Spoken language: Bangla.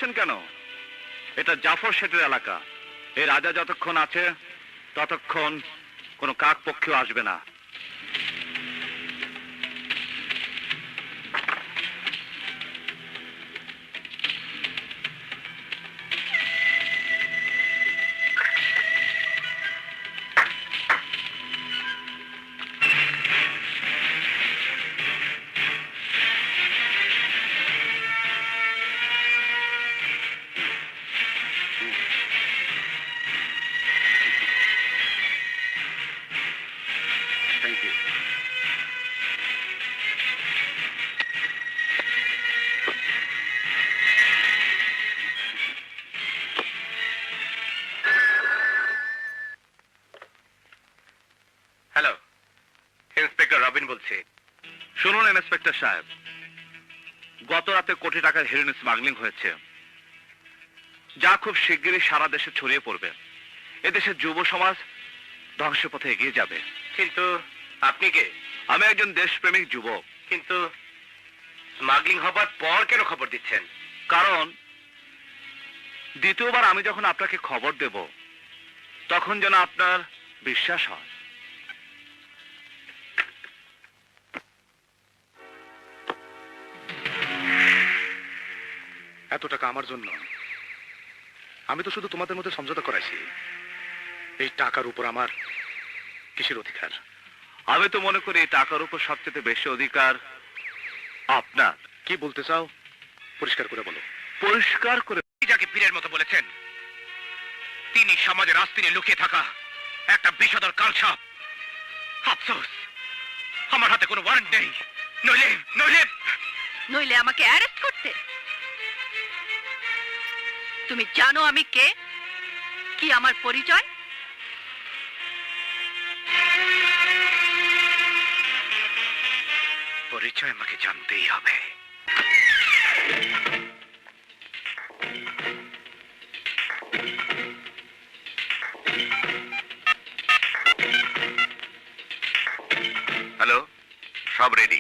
করছেন কেন? এটা জাফর শেঠের এলাকা। এই রাজা যতক্ষণ আছে ততক্ষণ কোনো কাক পক্ষীও আসবে না। হ্যালো, ইন্সপেক্টর রবিন বলছি। শুনুন ইন্সপেক্টর সাহেব, গত রাতে কোটি টাকার হেরোইন স্মাগলিং হয়েছে, যা খুব শিগগিরই সারা দেশে ছড়িয়ে পড়বে। এদেশের যুব সমাজ ধ্বংসের পথে এগিয়ে যাবে। কিন্তু আপনি কে? আমি একজন দেশপ্রেমিক যুবক। কিন্তু স্মাগলিং হবার পর কেন খবর দিচ্ছেন? কারণ দ্বিতীয়বার আমি যখন আপনাকে খবর দেব তখন যেন আপনার বিশ্বাস হয়। এত টাকা আমার জন্য? আমি তো শুধু তোমাদের মধ্যে সমঝোতা করাইছি। এই টাকার উপর আমার কিসের অধিকার? আমি তো মনে করি এই টাকার উপর সবচেয়ে বেশি অধিকার আপনার। কি বলতে চাও পরিষ্কার করে বলো। পরিষ্কার করে যাকে পীরের মতো বলেছেন তিনি সমাজের আস্তিনে লুকিয়ে থাকা একটা বিষধর কালসাপ। আফসোস আমার হাতে কোনো ওয়ারেন্ট নেই, নইলে নইলে নইলে আমাকে অ্যারেস্ট করতে। তুমি জানো আমি কে, কি আমার পরিচয়? পরিচয় আমাকে জানতেই হবে। হ্যালো, সব রেডি।